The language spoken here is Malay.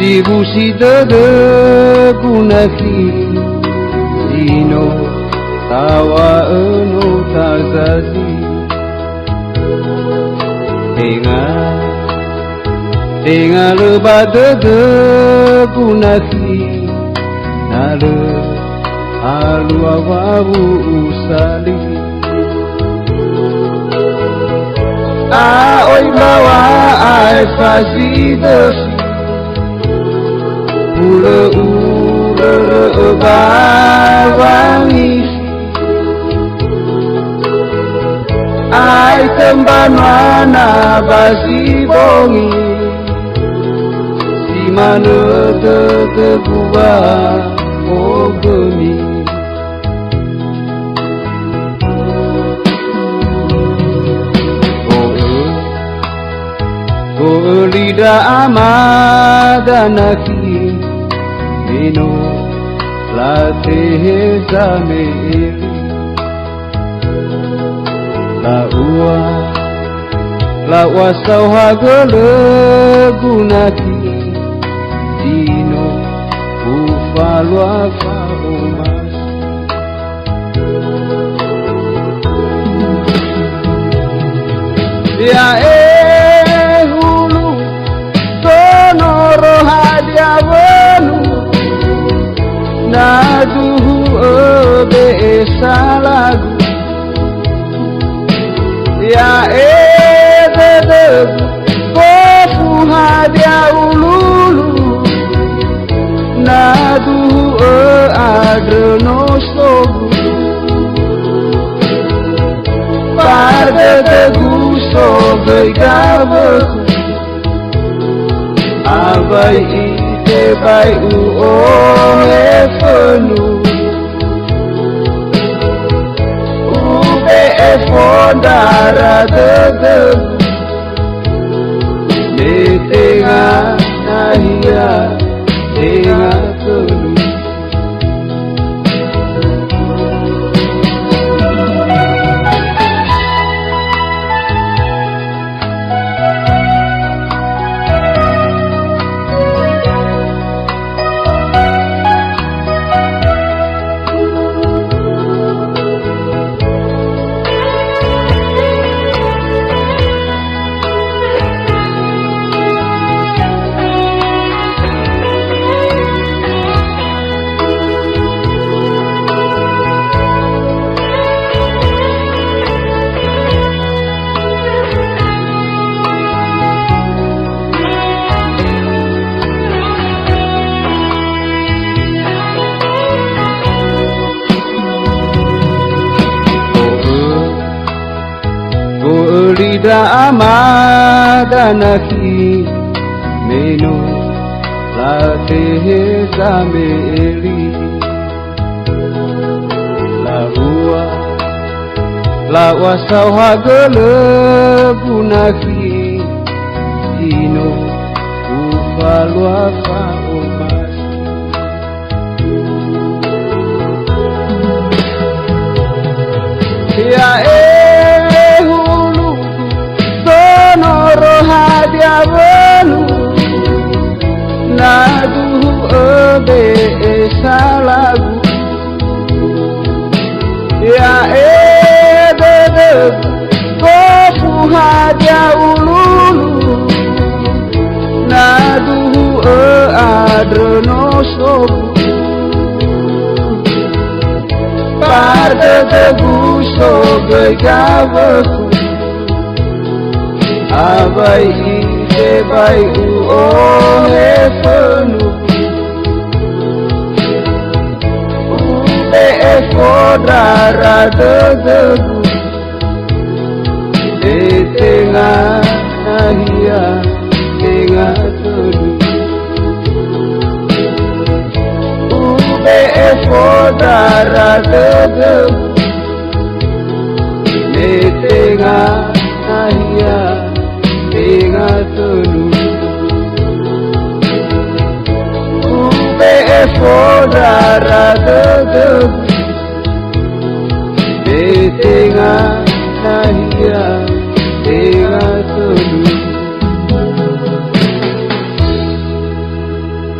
Dibusita de kunaki Dino tawa eno tazazi Dengar lebat de kunaki Nale alu awabu usali Oi bawa ai fazida Ule bawangis Ai temban mana basi bongi Si mana tegua ogemi Ko lidah amadanaki Mino latih zameli La ua sauhagele gunaki Dino ufalua faumas Ya hulu sonoro hadiawenu Naduhu salagu Ya kofu hadia ululu Naduhu adrenosogu Pada teguso begabeku Abai ite bai efenu Fondara de Tengah nahia tengah kelu Lidah amadanaki Meno latih zameli La ua sauhagele gunaki Dino ufalua faumas Ya Diabenu Naduhu salagu Ya kofu hadia ululu Naduhu adrenosogu Pada teguso begabeku Abai ite bai efenu Fondara de Tengah nahia tengah kelu Fondara de Tengah nahia tengah kelu Fondara de Tengah nahia